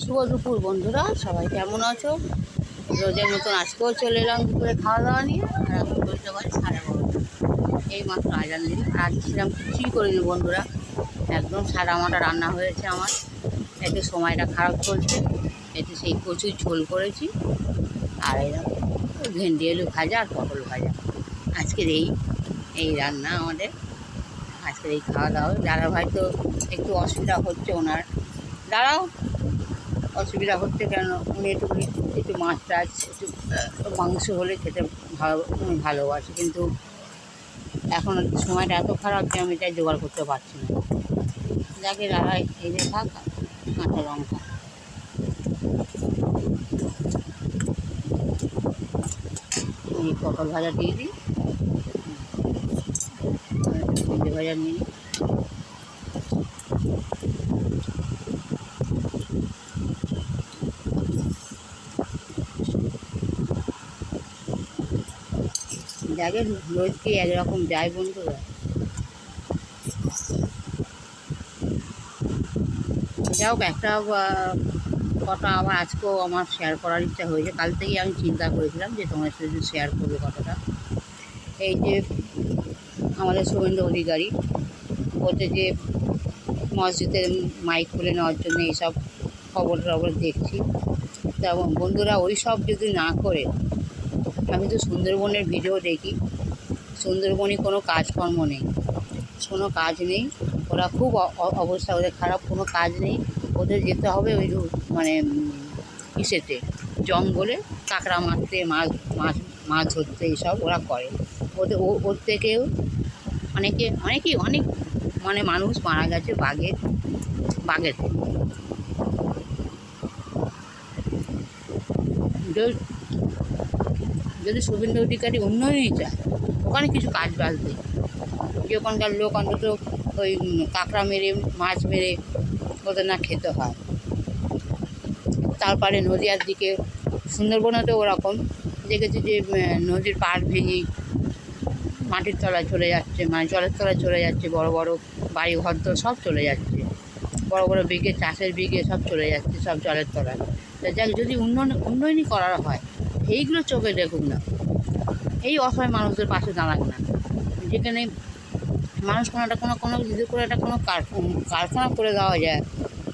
শুভ দুপুর বন্ধুরা, সবাই কেমন আছো? রোজের মতন আজকেও চলে এলাম দুপুরে খাওয়া দাওয়া নিয়ে। আর এখন বলতে পারি 12:30, এই মাত্র আজান দিন। আর আজকে সেরকম কিছুই করিনি বন্ধুরা, একদম সাদা মাটা রান্না হয়েছে আমার। এতে সময়টা খারাপ চলছে, এতে সেই কচুর ঝোল করেছি আর এরকম ভেন্ডি আলু ভাজা আর পটল ভাজা। আজকের এই রান্না আমাদের, আজকের এই খাওয়া দাওয়া। দাদা ভাই তো একটু অসুবিধা হচ্ছে ওনার, দাঁড়াও, অসুবিধা হচ্ছে কেন, উনি একটু মাছ টাছ একটু মাংস হলে খেতে ভালোবাসে, কিন্তু এখন সময়টা এত খারাপ যে আমি তাই জোগাড় করতে পারছি না। যাকে দাদা এই যে থাক, কাঁচা লঙ্কা এই পটল ভাজা দিয়ে দিই, ভেন্ডি ভাজা নিয়ে নিই। যাকে রোজ কি একরকম যায় বন্ধুরা, যাই হোক একটা কথা আমার আজকেও আমার শেয়ার করার ইচ্ছা হয়েছে। কাল থেকেই আমি চিন্তা করেছিলাম যে তোমার সাথে শেয়ার করবো কথাটা। এই যে আমাদের শুভেন্দু অধিকারী বলতে যে মসজিদের মাইক খুলে নেওয়ার জন্য এইসব খবর টবর দেখছি। তা বন্ধুরা, ওই সব যদি না করে, আমি তো সুন্দরবনের ভিডিও দেখি, সুন্দরবনে কোনো কাজকর্ম নেই, কোনো কাজ নেই, ওরা খুব অবস্থা ওদের খারাপ, কোনো কাজ নেই। ওদের যেতে হবে ওই মানে ইসেতে জঙ্গলে কাঁকড়া মারতে, মাছ মাছ মাছ ধরতে, এইসব ওরা করে। ওর থেকেও অনেকেই অনেক মানে মানুষ মারা গেছে বাঘের যদি শুভেন্দু অধিকারী উন্নয়নই চায়, ওখানে কিছু কাজ বাজ নেই, যে ওখানকার লোক অন্তত ওই কাঁকড়া মেরে মাছ মেরে ওদের না খেতে হয়। তারপরে নদীয়ার দিকে সুন্দরবনেতেও ওরকম দেখেছি যে নদীর পাড় ভেঙে মাটির তলায় চলে যাচ্ছে, মানে জলের তলায় চলে যাচ্ছে, বড় বড় বাড়ি ঘর তো সব চলে যাচ্ছে, বড় বড় বিঘে চাষের বিঘে সব চলে যাচ্ছে, সব জলের তলায়। তা যাক, যদি উন্নয়নই করার হয়, এইগুলো চোখে দেখুক না, এই অসহায় মানুষদের পাশে দাঁড়াক না। যেখানে মানুষ কোনো যদি করে একটা কোনো কারখানা করে দেওয়া যায়,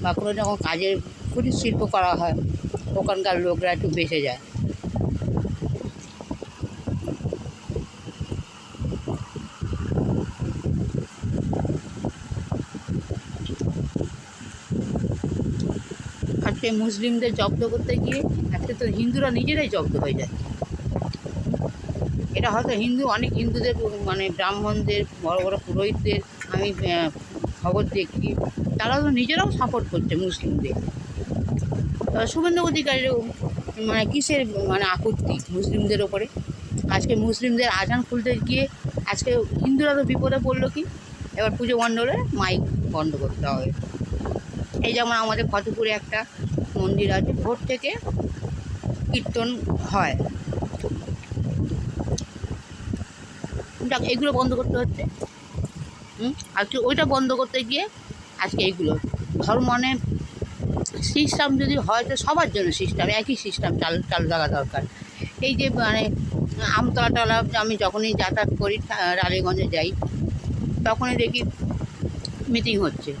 বা কোনো যখন কাজের কুটির শিল্প করা হয়, ওখানকার লোকরা একটু বেঁচে যায়। আজকে মুসলিমদের জব্দ করতে গিয়ে আজকে তো হিন্দুরা নিজেরাই জব্দ হয়ে যাচ্ছে। এটা হয়তো অনেক হিন্দুদের মানে ব্রাহ্মণদের, বড় বড় পুরোহিতদের আমি খবর দেখছি, তারা তো নিজেরাও সাপোর্ট করছে মুসলিমদের। শুভেন্দু অধিকারীরও মানে কিসের মানে আপত্তি মুসলিমদের ওপরে? আজকে মুসলিমদের আজান খুলতে গিয়ে আজকে হিন্দুরা তো বিপদে পড়লো কি, এবার পুজো মণ্ডলে মাইক বন্ধ করতে হবে। এই যেমন আমাদের ফতেপুরে একটা মন্দির আছে, ভোর থেকে কীর্তন হয়, এগুলো বন্ধ করতে হচ্ছে। আজকে ওইটা বন্ধ করতে গিয়ে আজকে এইগুলো ধর্ম মানে সিস্টেম যদি হয় তো সবার জন্য সিস্টেম, একই সিস্টেম চালু থাকা দরকার। এই যে মানে আমতলা টলা, আমি যখনই যাতায়াত করি রানীগঞ্জে যাই, তখনই দেখি মিটিং হচ্ছে।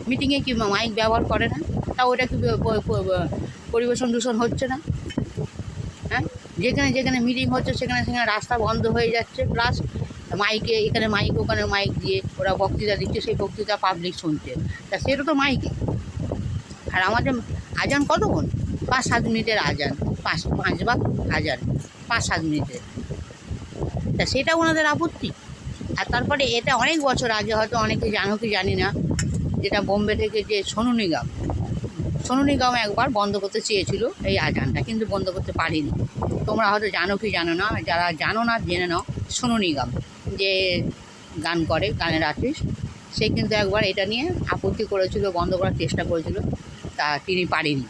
মিটিংয়ে কি মাইক ব্যবহার করে না? তা ওটা কি পরিবেশন দূষণ হচ্ছে না? হ্যাঁ, যেখানে যেখানে মিটিং হচ্ছে সেখানে সেখানে রাস্তা বন্ধ হয়ে যাচ্ছে, প্লাস মাইকে এখানে মাইক ওখানে মাইক দিয়ে ওরা বক্তৃতা দিচ্ছে, সেই বক্তৃতা পাবলিক শুনছে। তা সেটা তো মাইকে। আর আমাদের আজান কতক্ষণ? 5-7 মিনিটের আজান, 5বার আজান, 5-7 মিনিটের। তা সেটা ওনাদের আপত্তি। আর তারপরে এটা অনেক বছর আগে, হয়তো অনেকে জানো কি জানি না, যেটা বোম্বে থেকে যে সোনু নিগম একবার বন্ধ করতে চেয়েছিল এই আজানটা, কিন্তু বন্ধ করতে পারিনি। তোমরা হয়তো জানো কি জানো না, যারা জানো না জেনে নাও। সোনু নিগম যে গান করে, গানের আর্টিস্ট, সে কিন্তু একবার এটা নিয়ে আপত্তি করেছিল, বন্ধ করার চেষ্টা করেছিল, তা তিনি পারেনি।